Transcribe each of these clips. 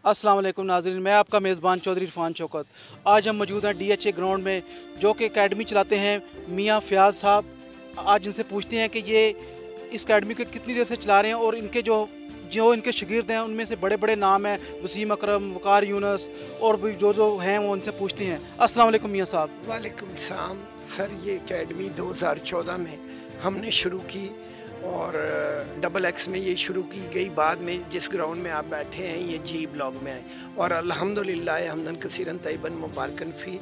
अस्सलाम वालेकुम नाज़रीन, मैं आपका मेज़बान चौधरी इरफान शौकत। आज हम मौजूद हैं DHA ग्राउंड में, जो कि अकेडमी चलाते हैं मियाँ फ़याज़ साहब। आज इनसे पूछते हैं कि ये इस अकेडमी को कितनी देर से चला रहे हैं और इनके जो जो इनके शागिर्द हैं उनमें से बड़े बड़े नाम हैं, वसीम अकरम, वकार यूनस और भी जो हैं वो उनसे पूछते हैं। अस्सलाम वालेकुम मियाँ साहब। वालेकुम सलाम सर। ये एकेडमी 2014 में हमने शुरू की और XX में ये शुरू की गई। बाद में जिस ग्राउंड में आप बैठे हैं ये G ब्लॉक में आए और अल्हम्दुलिल्लाह हमदन कसीरन तैयबन मुबारकन फ़ी।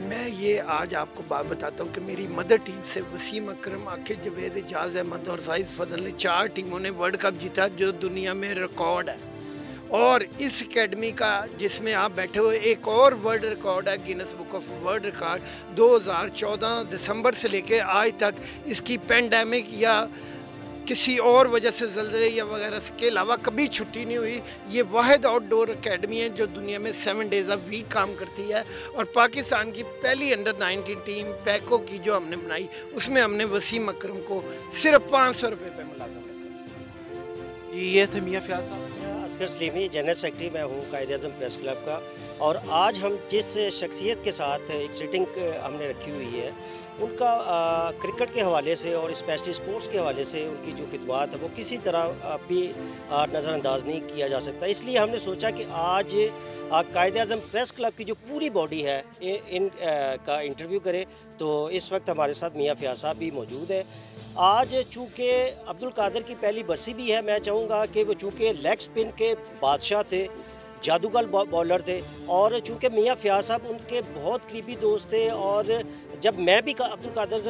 मैं ये आज आपको बात बताता हूँ कि मेरी मदर टीम से वसीम अकरम, आखिर जवेद, एजाज अहमद और साइद फजल ने 4 टीमों ने वर्ल्ड कप जीता, जो दुनिया में रिकॉर्ड है। और इस एकेडमी का जिसमें आप बैठे हुए एक और वर्ल्ड रिकॉर्ड है, Guinness book of world record. 2014 दिसंबर से लेके आज तक इसकी पेंडेमिक या किसी और वजह से ज़लज़ले या वगैरह के अलावा कभी छुट्टी नहीं हुई। ये वाहिद आउटडोर एकेडमी है जो दुनिया में 7 डेज़ अ वीक काम करती है। और पाकिस्तान की पहली अंडर-19 टीम पैको की जो हमने बनाई, उसमें हमने वसीम अकरम को सिर्फ 500 रुपये पे मुलाज़म रखा। ये थे मियाँ फ़याज़ साहब। असगर सलीमी, जनरल सेक्रेटरी मैं हूँ कायद-ए-आज़म प्रेस क्लब का। और आज हम जिस शख्सियत के साथ एक सिटिंग हमने रखी हुई है, उनका क्रिकेट के हवाले से और स्पेशली स्पोर्ट्स के हवाले से उनकी जो खिदमत है वो किसी तरह भी नज़रअंदाज नहीं किया जा सकता। इसलिए हमने सोचा कि आज कायद-ए-आज़म प्रेस क्लब की जो पूरी बॉडी है इन का इंटरव्यू करें। तो इस वक्त हमारे साथ मियाँ फ़याज़ साहब भी मौजूद है। आज चूँकि अब्दुल कादर की पहली बरसी भी है, मैं चाहूँगा कि वो चूँकि लेग स्पिन के बादशाह थे, जादूगर बॉलर थे, और चूँकि मियाँ फ़याज़ साहब उनके बहुत करीबी दोस्त थे। और जब मैं भी अब्दुल कादर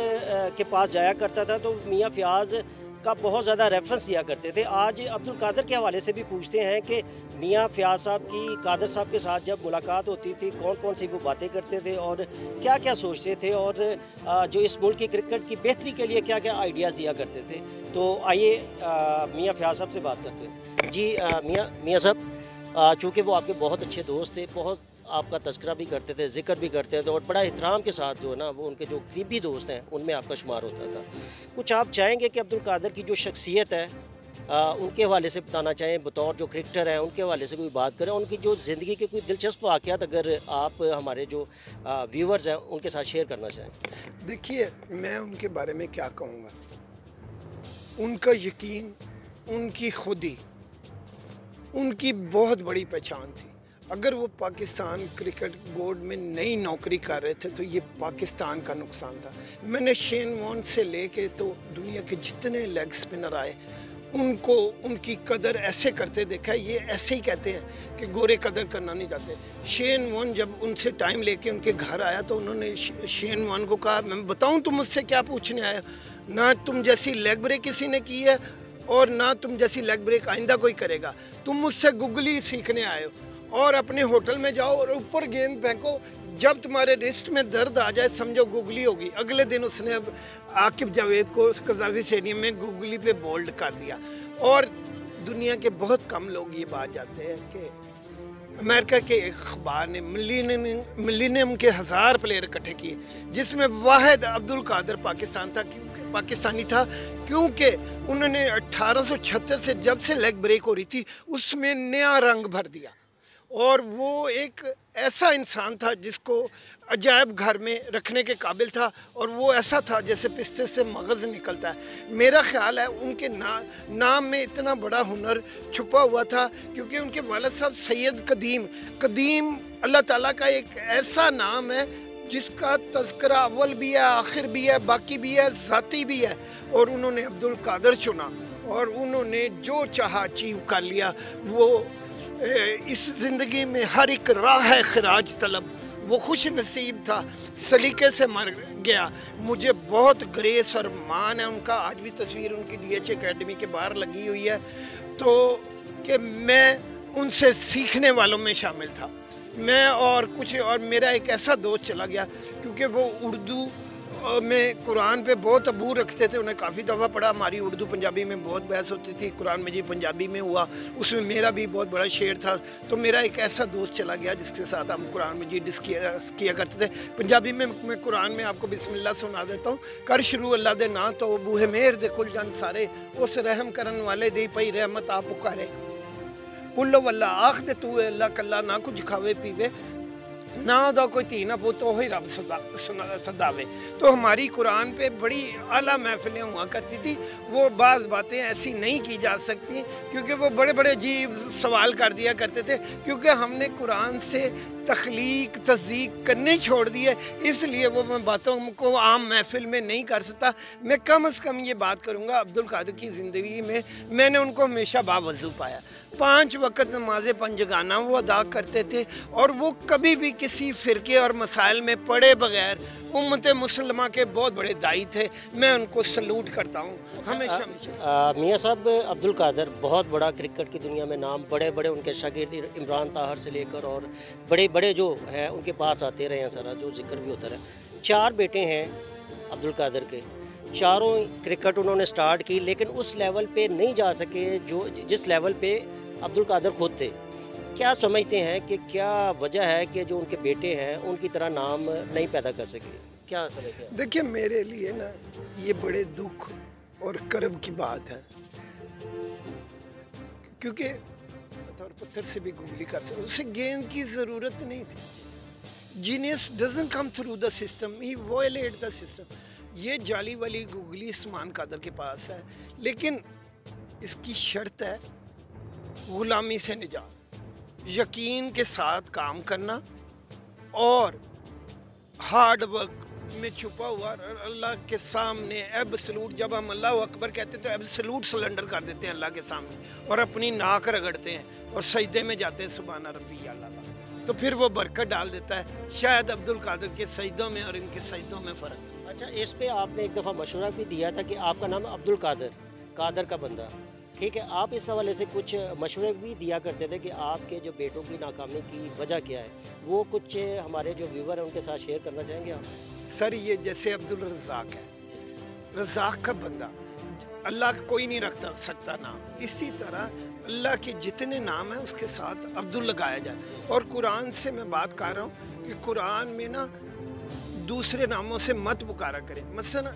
के पास जाया करता था तो मियाँ फ़याज़ का बहुत ज़्यादा रेफरेंस दिया करते थे। आज अब्दुल कादर के हवाले से भी पूछते हैं कि मियाँ फ़याज़ साहब की कादर साहब के साथ जब मुलाकात होती थी, कौन कौन सी वो बातें करते थे और क्या क्या सोचते थे, और जो इस मुल्क की क्रिकेट की बेहतरी के लिए क्या क्या आइडियाज़ दिया करते थे। तो आइए मियाँ फ़याज़ साहब से बात करते हैं। जी मियाँ साहब, चूँकि वो आपके बहुत अच्छे दोस्त थे, बहुत आपका तज़किरा भी करते थे, ज़िक्र भी करते थे, और बड़ा एहतराम के साथ जो है ना वो उनके जो करीबी दोस्त हैं उनमें आपका शुमार होता था। कुछ आप चाहेंगे कि अब्दुल कादर की जो शख्सियत है उनके हवाले से बताना चाहें, बतौर जो क्रिकेटर हैं उनके हवाले से कोई बात करें, उनकी जो ज़िंदगी के कोई दिलचस्प वाक़यात अगर आप हमारे जो व्यूवर्स हैं उनके साथ शेयर करना चाहें। देखिए, मैं उनके बारे में क्या कहूँगा। उनका यकीन, उनकी खुदी, उनकी बहुत बड़ी पहचान थी। अगर वो पाकिस्तान क्रिकेट बोर्ड में नई नौकरी कर रहे थे तो ये पाकिस्तान का नुकसान था। मैंने शेन वॉर्न से लेके तो दुनिया के जितने लेग स्पिनर आए उनको उनकी कदर ऐसे करते देखा है। ये ऐसे ही कहते हैं कि गोरे कदर करना नहीं चाहते। शेन वॉर्न जब उनसे टाइम लेके उनके घर आया तो उन्होंने शेन वॉर्न को कहा, मैं बताऊं तुम मुझसे क्या पूछने आए, ना तुम जैसी लेग ब्रेक किसी ने की है और ना तुम जैसी लेग ब्रेक आइंदा कोई करेगा। तुम मुझसे गुगली सीखने आए हो और अपने होटल में जाओ और ऊपर गेंद फेंको, जब तुम्हारे रिस्ट में दर्द आ जाए समझो गुगली होगी। अगले दिन उसने अब आकिब जावेद को कज़ाफ़ी स्टेडियम में गुगली पे बोल्ड कर दिया। और दुनिया के बहुत कम लोग ये बात जानते हैं कि अमेरिका के एक अखबार ने मिलीनियम के 1000 प्लेयर इकट्ठे किए, जिसमें वाहिद अब्दुल कादर पाकिस्तानी था, क्योंकि उन्होंने 1876 से जब से लेग ब्रेक हो रही थी उसमें नया रंग भर दिया। और वो एक ऐसा इंसान था जिसको अजायब घर में रखने के काबिल था, और वो ऐसा था जैसे पिस्ते से मगज़ निकलता है। मेरा ख़्याल है उनके नाम में इतना बड़ा हुनर छुपा हुआ था, क्योंकि उनके वालिद साहब सैयद कदीम अल्लाह ताला का एक ऐसा नाम है जिसका तज़किरा अव्वल भी है, आखिर भी है, बाकी भी है, ज़ाती भी है। और उन्होंने अब्दुल कादर चुना और उन्होंने जो चाहा अचीव कर लिया। वो इस ज़िंदगी में हर एक राह है खराज तलब। वो खुश नसीब था, सलीके से मर गया। मुझे बहुत ग्रेस और मान है उनका। आज भी तस्वीर उनकी DHA एकेडमी के बाहर लगी हुई है। तो कि मैं उनसे सीखने वालों में शामिल था। मैं और मेरा एक ऐसा दोस्त चला गया, क्योंकि वो उर्दू में कुरान पे बहुत अबू रखते थे। उन्हें काफ़ी दफ़ा पढ़ा। हमारी उर्दू पंजाबी में बहुत बहस होती थी। कुरान मजीद पंजाबी में हुआ, उसमें मेरा भी बहुत बड़ा शेर था। तो मेरा एक ऐसा दोस्त चला गया जिसके साथ हम कुरान मजीद डिस्कस किया करते थे। पंजाबी में मैं कुरान में आपको बिस्मिल्लाह सुना देता हूँ। कर शुरू अल्लाह दे ना तो बूहे मेहर दे खुल जान सारे, उस रहम करन वाले दी पई रहमत आप पुकारे। कुल्लो वल्ला आख दे तू अल्लाह कल्ला ना कुछ खावे पीवे ना उदा कोई धी ना पुत वही रब सदावे। तो हमारी कुरान पे बड़ी आला महफिलें हुआ करती थी। वो बाज़ बातें ऐसी नहीं की जा सकती क्योंकि वो बड़े बड़े अजीब सवाल कर दिया करते थे, क्योंकि हमने कुरान से तख्लीक तस्दीक करने छोड़ दिए, इसलिए वो मैं बातों को आम महफिल में नहीं कर सकता। मैं कम से कम ये बात करूँगा, अब्दुल कादिर की ज़िंदगी में मैंने उनको हमेशा बावजू पाया। 5 वक़्त नमाज़ पंजगाना वो अदा करते थे और वो कभी भी किसी फ़िरके और मसाइल में पड़े बगैर उम्मत मुसलमा के बहुत बड़े दाई थे। मैं उनको सलूट करता हूँ हमेशा। मियाँ साहब, अब्दुल कादिर बहुत बड़ा क्रिकेट की दुनिया में नाम, बड़े बड़े उनके शागिर्द इमरान ताहिर से लेकर और बड़े बड़े जो हैं उनके पास आते रहे हैं, सारा जो जिक्र भी होता रहा। 4 बेटे हैं अब्दुल कादिर के, चारों क्रिकेट उन्होंने स्टार्ट की, लेकिन उस लेवल पे नहीं जा सके जो जिस लेवल पे अब्दुल कादिर खुद थे। क्या समझते हैं कि क्या वजह है कि जो उनके बेटे हैं उनकी तरह नाम नहीं पैदा कर सके? क्या समझते हैं? देखिए, मेरे लिए ना ये बड़े दुख और कर्ब की बात है, क्योंकि और पत्थर से भी गुगली कर सकते, उसे गेंद की ज़रूरत नहीं थी। Genius doesn't come through the system, he violate the system. ये जाली वाली गुगली उस्मान कादर के पास है, लेकिन इसकी शर्त है गुलामी से निजात, यकीन के साथ काम करना और हार्ड वर्क में छुपा हुआ अल्लाह के सामने एब्सोल्यूट। जब हम अल्लाह अकबर कहते हैं तो एब्सोल्यूट सरेंडर कर देते हैं अल्लाह के सामने और अपनी नाक रगड़ते हैं और सजदे में जाते हैं सुभान रब्बी अल्लाह, तो फिर वो बरकत डाल देता है। शायद अब्दुल कादिर के सजदों में और इनके सजदों में फ़र्क। अच्छा, इस पे आपने एक दफ़ा मशवरा भी दिया था कि आपका नाम अब्दुल कादिर, कादर का बंदा, ठीक है। आप इस हवाले से कुछ मशवरे भी दिया करते थे कि आपके जो बेटों की नाकामी की वजह क्या है, वो कुछ हमारे जो व्यूवर हैं उनके साथ शेयर करना चाहेंगे आप? सर, ये जैसे अब्दुल रज़ाक है, रज़ाक का बंदा, अल्लाह कोई नहीं रख सकता नाम, इसी तरह अल्लाह के जितने नाम हैं उसके साथ अब्दुल लगाया जाए। और कुरान से मैं बात कर रहा हूँ कि कुरान में ना दूसरे नामों से मत पुकारा करें। मसलन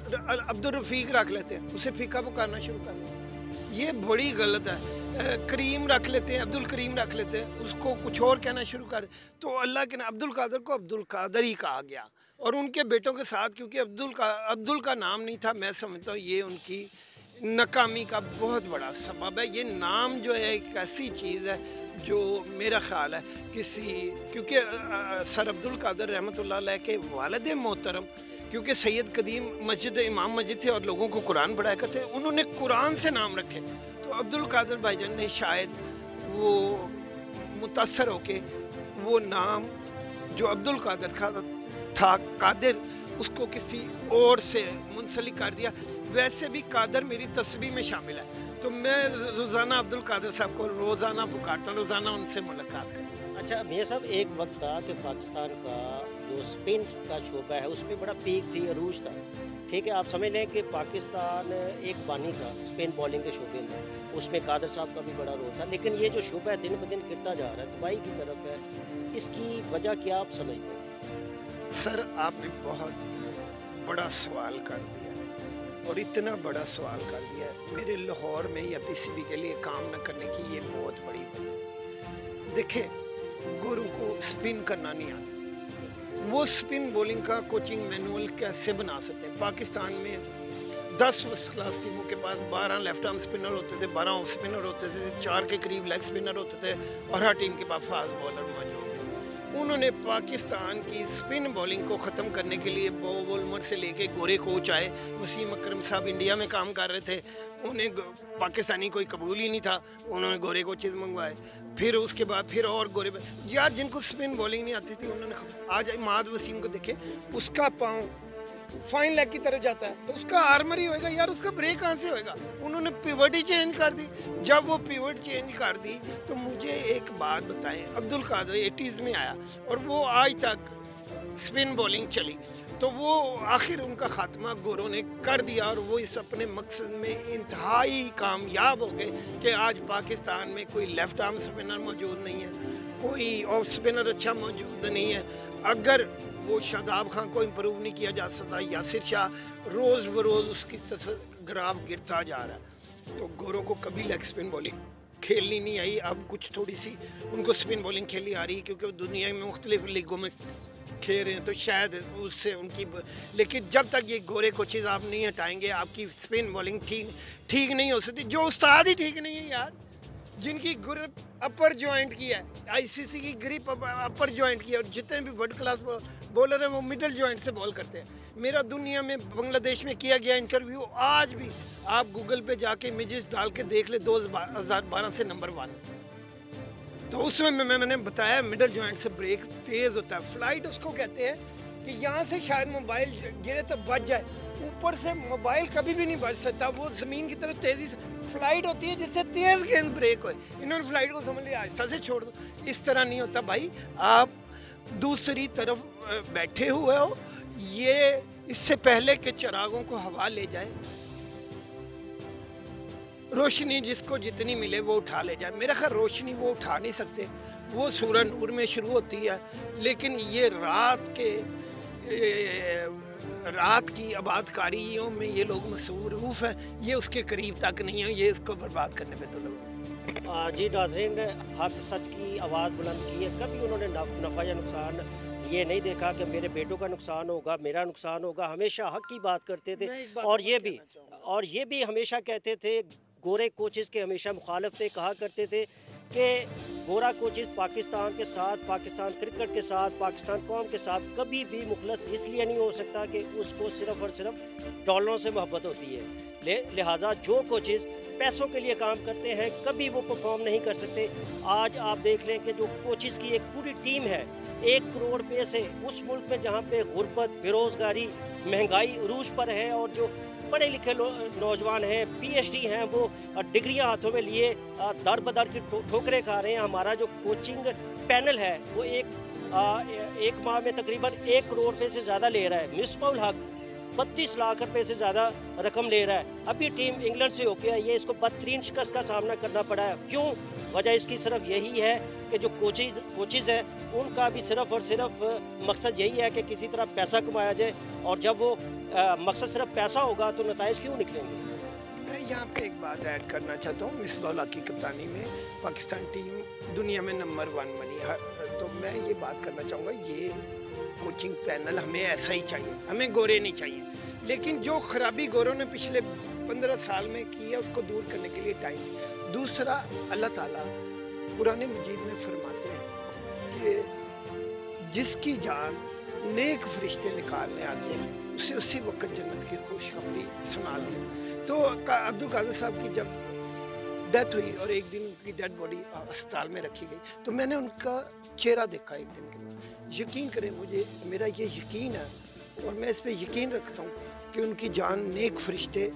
अब्दुल रफ़ीक रख लेते हैं, उसे फ़ीका पुकारना शुरू कर दें, ये बड़ी गलत है। करीम रख लेते हैं, अब्दुल करीम रख लेते हैं, उसको कुछ और कहना शुरू कर दें। तो अल्लाह के अब्दुल कादिर को अब्दुल कादिर ही कहा गया और उनके बेटों के साथ क्योंकि अब्दुल का नाम नहीं था, मैं समझता हूँ ये उनकी नाकामी का बहुत बड़ा सबब है। ये नाम जो है एक ऐसी चीज़ है जो मेरा ख्याल है क्योंकि सर अब्दुल कादिर रहमतुल्लाह अलैह के वालिद मोहतरम, क्योंकि सैयद कदीम मस्जिद इमाम मस्जिद थे और लोगों को कुरान पढ़ाया करते, उन्होंने कुरान से नाम रखे। तो अब्दुल कादिर भाईजान ने शायद वो मुतासर होके वो नाम जो अब्दुल कादिर था कादिर, उसको किसी और से मुंसलिक कर दिया। वैसे भी कादिर मेरी तस्बीह में शामिल है, तो मैं रोज़ाना अब्दुल कादिर साहब को रोज़ाना पुकारता हूँ, रोज़ाना उनसे मुलाकात करता। अच्छा मियाँ साहब, एक वक्त था कि पाकिस्तान का जो स्पिन का शोबा है उस पर बड़ा पीक थी, अरूज था, ठीक है। आप समझ लें कि पाकिस्तान एक बानी था स्पिन बॉलिंग के शोबे में, उसमें कादिर साहब का भी बड़ा रोल था। लेकिन ये जो शोबा है दिन ब दिन गिरता जा रहा है, तबाही की तरफ है, इसकी वजह क्या आप समझते हैं? सर, आपने बहुत बड़ा सवाल कर दिया और इतना बड़ा सवाल कर दिया। मेरे लाहौर में या पीसीबी के लिए काम न करने की ये बहुत बड़ी बात। देखिए, गुरु को स्पिन करना नहीं आता, वो स्पिन बॉलिंग का कोचिंग मैनुअल कैसे बना सकते हैं? पाकिस्तान में 10 फर्स्ट क्लास टीमों के पास 12 लेफ्ट आर्म स्पिनर होते थे, 12 ऑफ स्पिनर होते थे, 4 के करीब लेग स्पिनर होते थे और हर टीम के पास फास्ट बॉलर मौजूद थे। उन्होंने पाकिस्तान की स्पिन बॉलिंग को ख़त्म करने के लिए बॉब वोल्मर से लेके गोरे कोच आए, वसीम अकरम साहब इंडिया में काम कर रहे थे, उन्हें पाकिस्तानी कोई कबूल ही नहीं था, उन्होंने गोरे कोचेज़ मंगवाए। फिर उसके बाद फिर और गोरे यार जिनको स्पिन बॉलिंग नहीं आती थी उन्होंने। आज इमाद वसीम को देखे, उसका पाँव फाइन लेग की तरफ जाता है तो उसका आर्मर ही होएगा यार, उसका ब्रेक कहाँ से होएगा? उन्होंने पिवट ही चेंज कर दी। जब वो पिवट चेंज कर दी तो मुझे एक बात बताएं, अब्दुल कादिर 80s में आया और वो आज तक स्पिन बॉलिंग चली, तो वो आखिर उनका ख़ात्मा गोरों ने कर दिया और वो इस अपने मकसद में इंतहाई कामयाब हो गए कि आज पाकिस्तान में कोई लेफ्ट आर्म स्पिनर मौजूद नहीं है, कोई ऑफ स्पिनर अच्छा मौजूद नहीं है। अगर वो शादाब खान को इम्प्रूव नहीं किया जा सकता, यासिर शाह रोज़ बरोज़ उसकी ग्राफ गिरता जा रहा है, तो गोरों को कभी लेग स्पिन बॉलिंग खेलनी नहीं आई, अब कुछ थोड़ी सी उनको स्पिन बॉलिंग खेलनी आ रही है क्योंकि वो दुनिया में मुख्तलिफ लीगों में खेल रहे हैं, तो शायद उससे उनकी लेकिन जब तक ये गोरे कोचेज आप नहीं हटाएंगे आपकी स्पिन बॉलिंग ठीक नहीं हो सकती। जो उस्ताद ही ठीक नहीं है यार, जिनकी ग्रिप अपर जॉइंट की है, आईसीसी की ग्रिप अपर जॉइंट की है, और जितने भी वर्ल्ड क्लास बॉलर हैं वो मिडल जॉइंट से बॉल करते हैं। मेरा दुनिया में बांग्लादेश में किया गया इंटरव्यू आज भी आप गूगल पे जाके इमेजेस डाल के देख ले, 2012 से नंबर 1, तो उसमें मैंने बताया मिडल जॉइंट से ब्रेक तेज़ होता है। फ्लाइट उसको कहते हैं कि यहाँ से शायद मोबाइल गिरे तो बच जाए, ऊपर से मोबाइल कभी भी नहीं बच सकता, वो ज़मीन की तरफ तेज़ी से फ्लाइट होती है जिससे तेज़ गेंद ब्रेक होए। इन्होंने फ्लाइट को समझ लिया आहिस्ता से छोड़ दो, इस तरह नहीं होता भाई। आप दूसरी तरफ बैठे हुए हो, ये इससे पहले कि चिरागों को हवा ले जाए, रोशनी जिसको जितनी मिले वो उठा ले जाए। मेरा ख्याल रोशनी वो उठा नहीं सकते, वो सूरज नूर में शुरू होती है, लेकिन ये रात की आबादकारियों में ये लोग मसरूफ़ हैं, ये उसके करीब तक नहीं है, ये इसको बर्बाद करने पे तो लोग। जी नाज़रीन, हक सच की आवाज़ बुलंद की है, कभी उन्होंने नफ़ा या नुकसान ये नहीं देखा कि मेरे बेटों का नुकसान होगा, मेरा नुकसान होगा, हमेशा हक की बात करते थे। और ये भी हमेशा कहते थे, गोरे कोचेस के हमेशा मुखालिफ थे, कहा करते थे कि गोरा कोचेस पाकिस्तान के साथ, पाकिस्तान क्रिकेट के साथ, पाकिस्तान कौम के साथ कभी भी मुखलस इसलिए नहीं हो सकता कि उसको सिर्फ़ और सिर्फ डॉलरों से मोहब्बत होती है। लिहाजा जो कोचेस पैसों के लिए काम करते हैं कभी वो परफॉर्म नहीं कर सकते। आज आप देख लें कि जो कोचेस की एक पूरी टीम है, 1 करोड़ रुपये से उस मुल्क में जहाँ पे गुर्बत, बेरोज़गारी, महंगाई अरूज पर है, और जो पढ़े लिखे नौजवान हैं, PhD हैं, वो डिग्रियां हाथों में लिए दर बदर की ठोकरें खा रहे हैं। हमारा जो कोचिंग पैनल है वो एक माह में तकरीबन 1 करोड़ रुपये से ज़्यादा ले रहा है। मिसबाहुल हक 32 लाख रुपए से ज़्यादा रकम ले रहा है। अभी टीम इंग्लैंड से होके आई है, इसको बदतरीन शिकस्त का सामना करना पड़ा है। क्यों? वजह इसकी सिर्फ यही है कि जो कोचेज़ हैं उनका भी सिर्फ और सिर्फ मकसद यही है कि किसी तरह पैसा कमाया जाए, और जब वो मकसद सिर्फ पैसा होगा तो नताइज क्यों निकलेंगे। मैं यहाँ पे एक बात ऐड करना चाहता हूँ। मिसबाहुल हक की कप्तानी में पाकिस्तान टीम दुनिया में नंबर 1 बनी है, तो मैं ये बात करना चाहूँगा, ये कोचिंग पैनल हमें ऐसा ही चाहिए, हमें गोरे नहीं चाहिए। लेकिन जो खराबी गोरों ने पिछले 15 साल में की है उसको दूर करने के लिए टाइम। दूसरा, अल्लाह ताला कुरान मजीद में फरमाते हैं कि जिसकी जान नेक फरिश्ते निकालने आते हैं उसे उसी वक्त जन्नत की खुशखबरी सुना दी। तो अब्दुल कादिर साहब की जब डेथ हुई और एक दिन उनकी डेड बॉडी अस्पताल में रखी गई, तो मैंने उनका चेहरा देखा एक दिन के बाद। यकीन करें, मुझे मेरा ये यकीन है और मैं इस पे यकीन रखता हूँ कि उनकी जान नेक फरिश्ते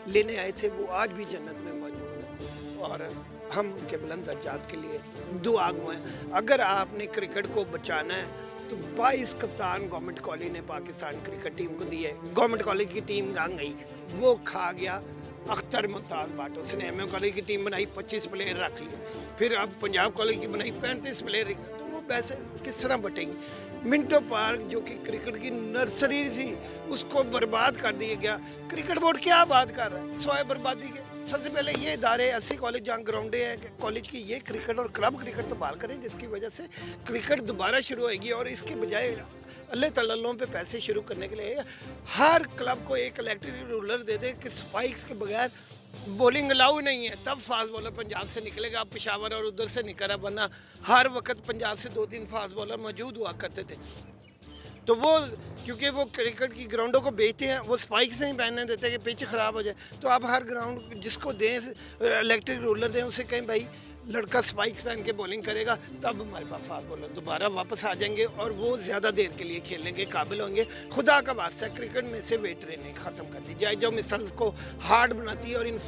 लेने आए थे, वो आज भी जन्नत में मौजूद हैं, और हम उनके बुलंद दर्जात के लिए दुआ गो हैं। अगर आपने क्रिकेट को बचाना है तो 22 कप्तान गवर्नमेंट कॉलेज ने पाकिस्तान क्रिकेट टीम को दिए। गवर्नमेंट कॉलेज की टीम रंग गई, वो खा गया अख्तर मुमताज़ भाट। उसने MM कॉलेज की टीम बनाई, 25 प्लेयर रख लिए, फिर अब पंजाब कॉलेज की बनाई 35 प्लेयर, तो वो वैसे किस तरह बटेंगे। मिंटो पार्क जो कि क्रिकेट की नर्सरी थी उसको बर्बाद कर दिया गया। क्रिकेट बोर्ड क्या बात कर रहा है सवाए बर्बादी के। सबसे पहले ये इदारे ऐसे कॉलेज जहाँ ग्राउंडें हैं कॉलेज की, ये क्रिकेट और क्लब क्रिकेट तो बहाल करें जिसकी वजह से क्रिकेट दोबारा शुरू होगी। और इसके बजाय अल्लाह तल्लों पे पैसे शुरू करने के लिए हर क्लब को एक इलेक्ट्रिक रूलर दे दे कि स्पाइक्स के बगैर बॉलिंग अलाउ नहीं है, तब फास्ट बॉलर पंजाब से निकलेगा। पेशावर और उधर से निकला, वरना हर वक्त पंजाब से 2-3 फास्ट बॉलर मौजूद हुआ करते थे। तो वो क्योंकि वो क्रिकेट की ग्राउंडों को बेचते हैं, वो स्पाइक से नहीं पहनने देते कि पिच ख़राब हो जाए। तो आप हर ग्राउंड जिसको दें इलेक्ट्रिक रूलर दें, उसे कहें भाई लड़का स्पाइक्स पहन के बॉलिंग करेगा, तब हमारे पास फास्ट बॉलर दोबारा वापस आ जाएंगे और वो ज़्यादा देर के लिए खेलने के काबिल होंगे। खुदा का वास्ता क्रिकेट में से वेट ट्रेनिंग ख़त्म कर दी जाए जो मिसल को हार्ड बनाती है और इन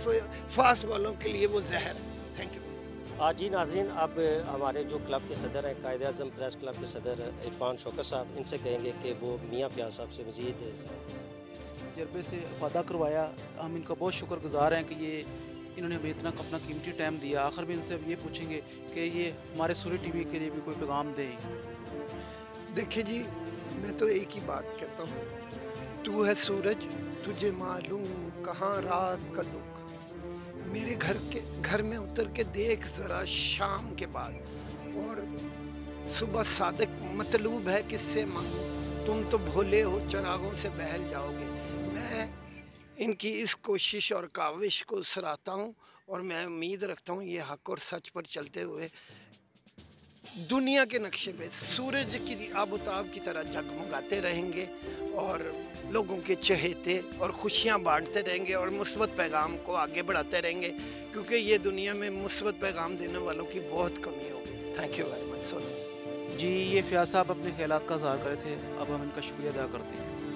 फास्ट बॉलों के लिए वो जहर है। Thank you. जी नाज़रीन, अब हमारे जो क्लब के सदर हैं, कायदे आज़म प्रेस क्लब के सदर इरफान शौकत साहब, इनसे कहेंगे कि वो मियाँ फयाज साहब से मज़ीद तजर्बे से वादा करवाया। हम इनका बहुत शुक्रगुजार हैं कि ये इन्होंने हमें इतना अपना कीमती टाइम दिया। आखिर में इनसे अब ये पूछेंगे कि ये हमारे सूर्य TV के लिए भी कोई पैगाम दें। देखिए जी, मैं तो एक ही बात कहता हूँ, तू है सूरज तुझे मालूम कहाँ रात का दुख, मेरे घर में उतर के देख ज़रा शाम के बाद, और सुबह सादिक मतलूब है किससे मांगूं, तुम तो भोले हो चरागों से बहल जाओगे। मैं इनकी इस कोशिश और काविश को सराहता हूँ, और मैं उम्मीद रखता हूँ ये हक और सच पर चलते हुए दुनिया के नक्शे पे सूरज की आबोताब की तरह जगमगाते रहेंगे, और लोगों के चहेते और खुशियाँ बांटते रहेंगे, और मुस्बत पैगाम को आगे बढ़ाते रहेंगे, क्योंकि ये दुनिया में मुस्बत पैगाम देने वालों की बहुत कमी होगी। Thank you very much. जी, ये फ़याज़ साहब अपने ख़यालात का इज़हार कर रहे थे, अब हम इनका शुक्रिया अदा करते हैं।